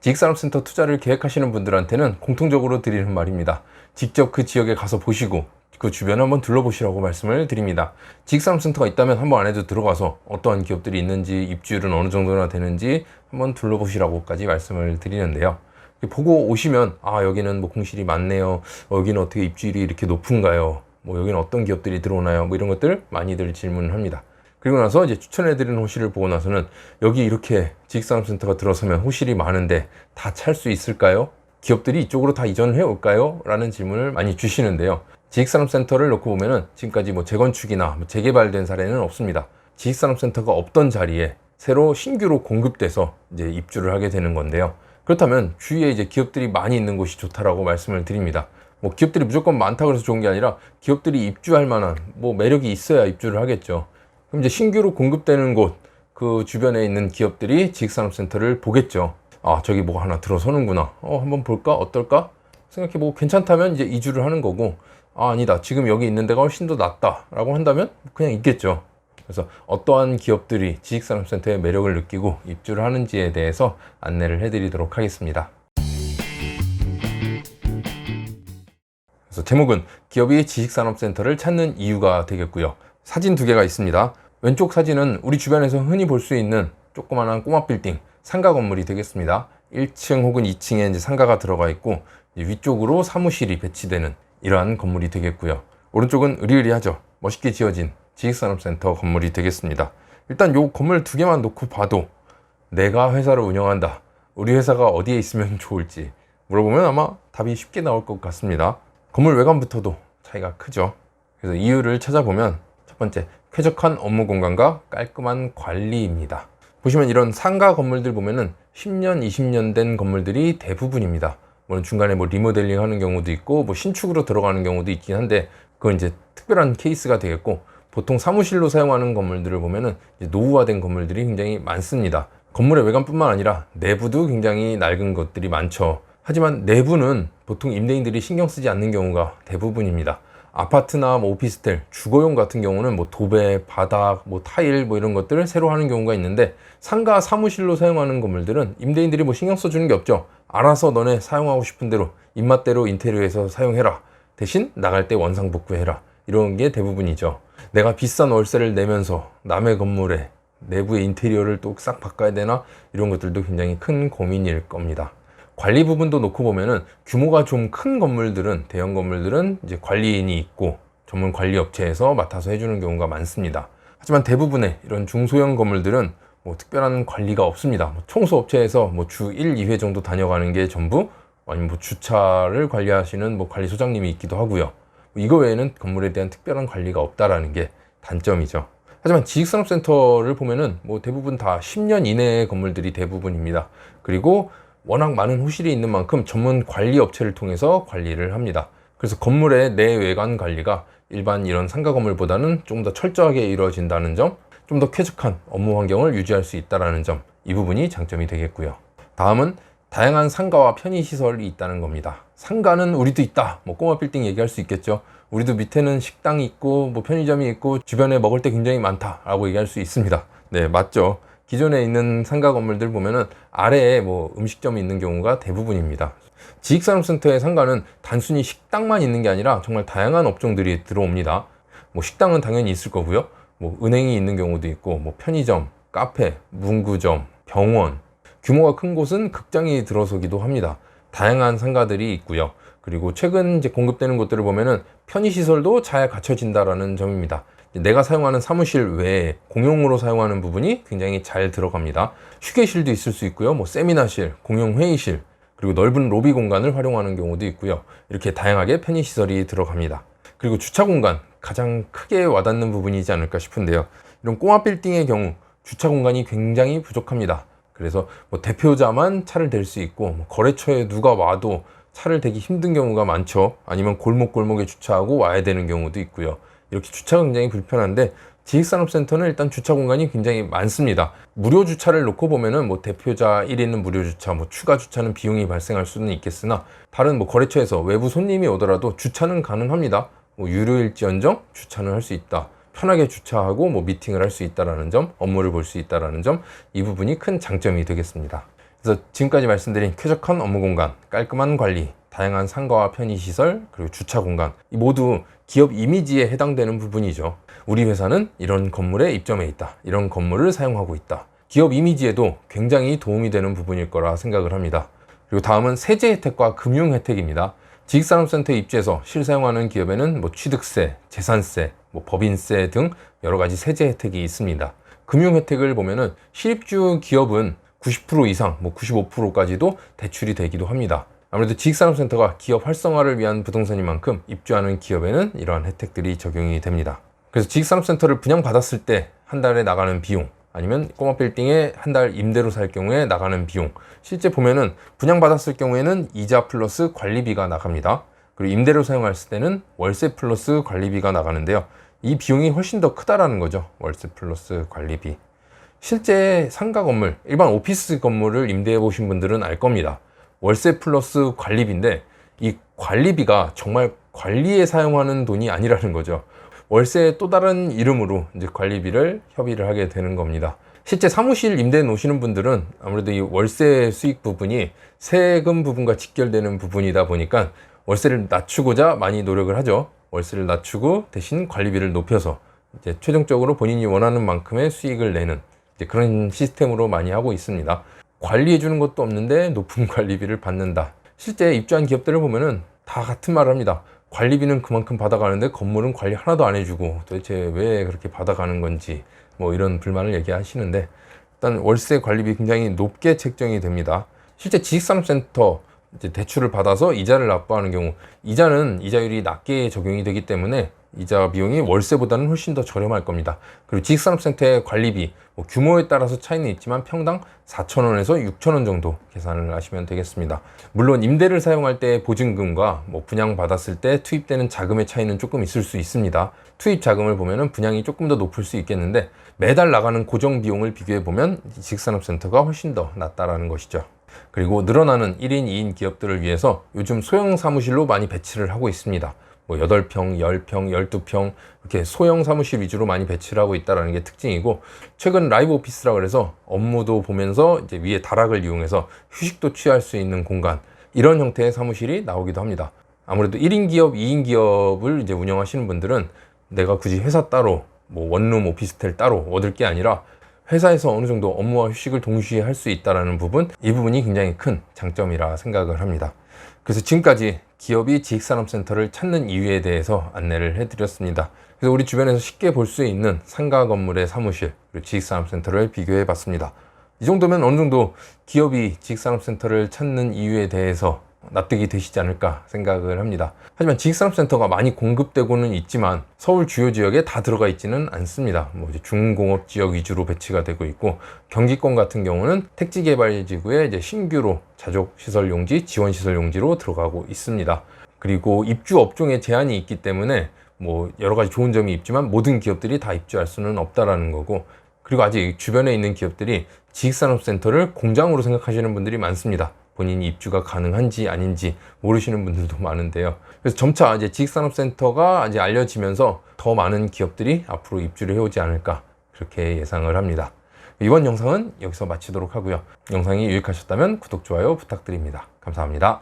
지식산업센터 투자를 계획하시는 분들한테는 공통적으로 드리는 말입니다. 직접 그 지역에 가서 보시고 그 주변을 한번 둘러보시라고 말씀을 드립니다. 지식산업센터가 있다면 한번 안에도 들어가서 어떠한 기업들이 있는지, 입주율은 어느 정도나 되는지 한번 둘러보시라고까지 말씀을 드리는데요. 보고 오시면 여기는 뭐 공실이 많네요, 여기는 어떻게 입주율이 이렇게 높은가요, 뭐 여기는 어떤 기업들이 들어오나요, 뭐 이런 것들 많이들 질문을 합니다. 그리고 나서 이제 추천해드리는 호실을 보고 나서는 여기 이렇게 지식산업센터가 들어서면 호실이 많은데 다 찰 수 있을까요? 기업들이 이쪽으로 다 이전을 해올까요? 라는 질문을 많이 주시는데요. 지식산업센터를 놓고 보면은 지금까지 뭐 재건축이나 재개발된 사례는 없습니다. 지식산업센터가 없던 자리에 새로 신규로 공급돼서 이제 입주를 하게 되는 건데요. 그렇다면 주위에 이제 기업들이 많이 있는 곳이 좋다라고 말씀을 드립니다. 뭐 기업들이 무조건 많다고 해서 좋은 게 아니라 기업들이 입주할 만한 뭐 매력이 있어야 입주를 하겠죠. 그럼 이제 신규로 공급되는 곳, 그 주변에 있는 기업들이 지식산업센터를 보겠죠. 저기 뭐 하나 들어서는구나, 한번 볼까, 어떨까 생각해보고 괜찮다면 이제 이주를 하는 거고, 아니다, 지금 여기 있는 데가 훨씬 더 낫다 라고 한다면 그냥 있겠죠. 그래서 어떠한 기업들이 지식산업센터의 매력을 느끼고 입주를 하는지에 대해서 안내를 해드리도록 하겠습니다. 그래서 제목은 기업이 지식산업센터를 찾는 이유가 되겠고요. 사진 두 개가 있습니다. 왼쪽 사진은 우리 주변에서 흔히 볼 수 있는 조그만한 꼬마 빌딩, 상가 건물이 되겠습니다. 1층 혹은 2층에 이제 상가가 들어가 있고 위쪽으로 사무실이 배치되는 이러한 건물이 되겠고요. 오른쪽은 으리으리하죠. 멋있게 지어진 지식산업센터 건물이 되겠습니다. 일단 요 건물 두 개만 놓고 봐도 내가 회사를 운영한다, 우리 회사가 어디에 있으면 좋을지 물어보면 아마 답이 쉽게 나올 것 같습니다. 건물 외관부터도 차이가 크죠. 그래서 이유를 찾아보면 첫 번째, 쾌적한 업무 공간과 깔끔한 관리입니다. 보시면 이런 상가 건물들 보면은 10년, 20년 된 건물들이 대부분입니다. 물론 중간에 뭐 리모델링 하는 경우도 있고 뭐 신축으로 들어가는 경우도 있긴 한데 그건 이제 특별한 케이스가 되겠고, 보통 사무실로 사용하는 건물들을 보면은 이제 노후화된 건물들이 굉장히 많습니다. 건물의 외관뿐만 아니라 내부도 굉장히 낡은 것들이 많죠. 하지만 내부는 보통 임대인들이 신경 쓰지 않는 경우가 대부분입니다. 아파트나 뭐 오피스텔, 주거용 같은 경우는 뭐 도배, 바닥, 뭐 타일 뭐 이런 것들을 새로 하는 경우가 있는데, 상가 사무실로 사용하는 건물들은 임대인들이 뭐 신경 써주는 게 없죠. 알아서 너네 사용하고 싶은 대로 입맛대로 인테리어에서 사용해라, 대신 나갈 때 원상복구해라, 이런 게 대부분이죠. 내가 비싼 월세를 내면서 남의 건물에 내부의 인테리어를 또 싹 바꿔야 되나, 이런 것들도 굉장히 큰 고민일 겁니다. 관리 부분도 놓고 보면은 규모가 좀 큰 건물들은, 대형 건물들은 이제 관리인이 있고 전문 관리 업체에서 맡아서 해주는 경우가 많습니다. 하지만 대부분의 이런 중소형 건물들은 뭐 특별한 관리가 없습니다. 청소 업체에서 뭐 주 1, 2회 정도 다녀가는 게 전부, 아니면 뭐 주차를 관리하시는 뭐 관리소장님이 있기도 하고요. 이거 외에는 건물에 대한 특별한 관리가 없다라는 게 단점이죠. 하지만 지식산업센터를 보면은 뭐 대부분 다 10년 이내의 건물들이 대부분입니다. 그리고 워낙 많은 호실이 있는 만큼 전문 관리 업체를 통해서 관리를 합니다. 그래서 건물의 내외관 관리가 일반 이런 상가 건물보다는 좀 더 철저하게 이루어진다는 점, 좀 더 쾌적한 업무 환경을 유지할 수 있다는 점, 이 부분이 장점이 되겠고요. 다음은 다양한 상가와 편의시설이 있다는 겁니다. 상가는 우리도 있다, 뭐 꼬마 빌딩 얘기할 수 있겠죠. 우리도 밑에는 식당이 있고 뭐 편의점이 있고 주변에 먹을 때 굉장히 많다 라고 얘기할 수 있습니다. 네, 맞죠. 기존에 있는 상가 건물들 보면은 아래에 뭐 음식점이 있는 경우가 대부분입니다. 지식산업센터의 상가는 단순히 식당만 있는 게 아니라 정말 다양한 업종들이 들어옵니다. 뭐 식당은 당연히 있을 거고요. 뭐 은행이 있는 경우도 있고, 뭐 편의점, 카페, 문구점, 병원, 규모가 큰 곳은 극장이 들어서기도 합니다. 다양한 상가들이 있고요. 그리고 최근 이제 공급되는 곳들을 보면은 편의시설도 잘 갖춰진다라는 점입니다. 내가 사용하는 사무실 외에 공용으로 사용하는 부분이 굉장히 잘 들어갑니다. 휴게실도 있을 수 있고요. 뭐 세미나실, 공용 회의실, 그리고 넓은 로비 공간을 활용하는 경우도 있고요. 이렇게 다양하게 편의시설이 들어갑니다. 그리고 주차 공간, 가장 크게 와닿는 부분이지 않을까 싶은데요. 이런 꼬마 빌딩의 경우 주차 공간이 굉장히 부족합니다. 그래서 뭐 대표자만 차를 댈 수 있고, 뭐 거래처에 누가 와도 차를 대기 힘든 경우가 많죠. 아니면 골목골목에 주차하고 와야 되는 경우도 있고요. 이렇게 주차가 굉장히 불편한데, 지식산업센터는 일단 주차 공간이 굉장히 많습니다. 무료 주차를 놓고 보면은 뭐 대표자 1인은 무료 주차, 뭐 추가 주차는 비용이 발생할 수는 있겠으나, 다른 뭐 거래처에서 외부 손님이 오더라도 주차는 가능합니다. 뭐 유료일지언정 주차는 할 수 있다. 편하게 주차하고 뭐 미팅을 할 수 있다라는 점, 업무를 볼 수 있다라는 점, 이 부분이 큰 장점이 되겠습니다. 그래서 지금까지 말씀드린 쾌적한 업무 공간, 깔끔한 관리, 다양한 상가와 편의시설, 그리고 주차 공간, 이 모두 기업 이미지에 해당되는 부분이죠. 우리 회사는 이런 건물에 입점해 있다, 이런 건물을 사용하고 있다, 기업 이미지에도 굉장히 도움이 되는 부분일 거라 생각을 합니다. 그리고 다음은 세제 혜택과 금융 혜택입니다. 지식산업센터에 입주해서 실사용하는 기업에는 취득세, 재산세, 법인세 등 여러 가지 세제 혜택이 있습니다. 금융 혜택을 보면은 실입주 기업은 90% 이상, 95%까지도 대출이 되기도 합니다. 아무래도 지식산업센터가 기업 활성화를 위한 부동산인 만큼 입주하는 기업에는 이러한 혜택들이 적용이 됩니다. 그래서 지식산업센터를 분양받았을 때 한 달에 나가는 비용, 아니면 꼬마 빌딩에 한 달 임대로 살 경우에 나가는 비용, 실제 보면은 분양받았을 경우에는 이자 플러스 관리비가 나갑니다. 그리고 임대로 사용할 때는 월세 플러스 관리비가 나가는데요. 이 비용이 훨씬 더 크다라는 거죠. 월세 플러스 관리비. 실제 상가 건물, 일반 오피스 건물을 임대해 보신 분들은 알 겁니다. 월세 플러스 관리비인데 이 관리비가 정말 관리에 사용하는 돈이 아니라는 거죠. 월세의 또 다른 이름으로 이제 관리비를 협의를 하게 되는 겁니다. 실제 사무실 임대해 놓으시는 분들은 아무래도 이 월세 수익 부분이 세금 부분과 직결되는 부분이다 보니까 월세를 낮추고자 많이 노력을 하죠. 월세를 낮추고 대신 관리비를 높여서 이제 최종적으로 본인이 원하는 만큼의 수익을 내는 이제 그런 시스템으로 많이 하고 있습니다. 관리해 주는 것도 없는데 높은 관리비를 받는다. 실제 입주한 기업들을 보면은 다 같은 말을 합니다. 관리비는 그만큼 받아가는데 건물은 관리 하나도 안 해주고 도대체 왜 그렇게 받아가는 건지 이런 불만을 얘기하시는데, 일단 월세 관리비 굉장히 높게 책정이 됩니다. 실제 지식산업센터 이제 대출을 받아서 이자를 납부하는 경우 이자는 이자율이 낮게 적용이 되기 때문에 이자 비용이 월세보다는 훨씬 더 저렴할 겁니다. 그리고 지식산업센터의 관리비 규모에 따라서 차이는 있지만 평당 4,000원에서 6,000원 정도 계산을 하시면 되겠습니다. 물론 임대를 사용할 때 보증금과 분양 받았을 때 투입되는 자금의 차이는 조금 있을 수 있습니다. 투입 자금을 보면은 분양이 조금 더 높을 수 있겠는데 매달 나가는 고정 비용을 비교해 보면 지식산업센터가 훨씬 더 낫다라는 것이죠. 그리고 늘어나는 1인, 2인 기업들을 위해서 요즘 소형 사무실로 많이 배치를 하고 있습니다. 8평, 10평, 12평 이렇게 소형 사무실 위주로 많이 배치를 하고 있다는 게 특징이고, 최근 라이브 오피스라고 해서 업무도 보면서 이제 위에 다락을 이용해서 휴식도 취할 수 있는 공간, 이런 형태의 사무실이 나오기도 합니다. 아무래도 1인 기업, 2인 기업을 이제 운영하시는 분들은 내가 굳이 회사 따로 원룸 오피스텔 따로 얻을 게 아니라 회사에서 어느 정도 업무와 휴식을 동시에 할 수 있다는 부분, 이 부분이 굉장히 큰 장점이라 생각을 합니다. 그래서 지금까지 기업이 지식산업센터를 찾는 이유에 대해서 안내를 해드렸습니다. 그래서 우리 주변에서 쉽게 볼 수 있는 상가 건물의 사무실, 그리고 지식산업센터를 비교해 봤습니다. 이 정도면 어느 정도 기업이 지식산업센터를 찾는 이유에 대해서 납득이 되시지 않을까 생각을 합니다. 하지만 지식산업센터가 많이 공급되고는 있지만 서울 주요 지역에 다 들어가 있지는 않습니다. 이제 중공업 지역 위주로 배치가 되고 있고, 경기권 같은 경우는 택지개발지구에 이제 신규로 자족시설용지, 지원시설용지로 들어가고 있습니다. 그리고 입주 업종에 제한이 있기 때문에 여러 가지 좋은 점이 있지만 모든 기업들이 다 입주할 수는 없다라는 거고, 그리고 아직 주변에 있는 기업들이 지식산업센터를 공장으로 생각하시는 분들이 많습니다. 본인이 입주가 가능한지 아닌지 모르시는 분들도 많은데요. 그래서 점차 이제 지식산업센터가 이제 알려지면서 더 많은 기업들이 앞으로 입주를 해오지 않을까, 그렇게 예상을 합니다. 이번 영상은 여기서 마치도록 하고요. 영상이 유익하셨다면 구독, 좋아요 부탁드립니다. 감사합니다.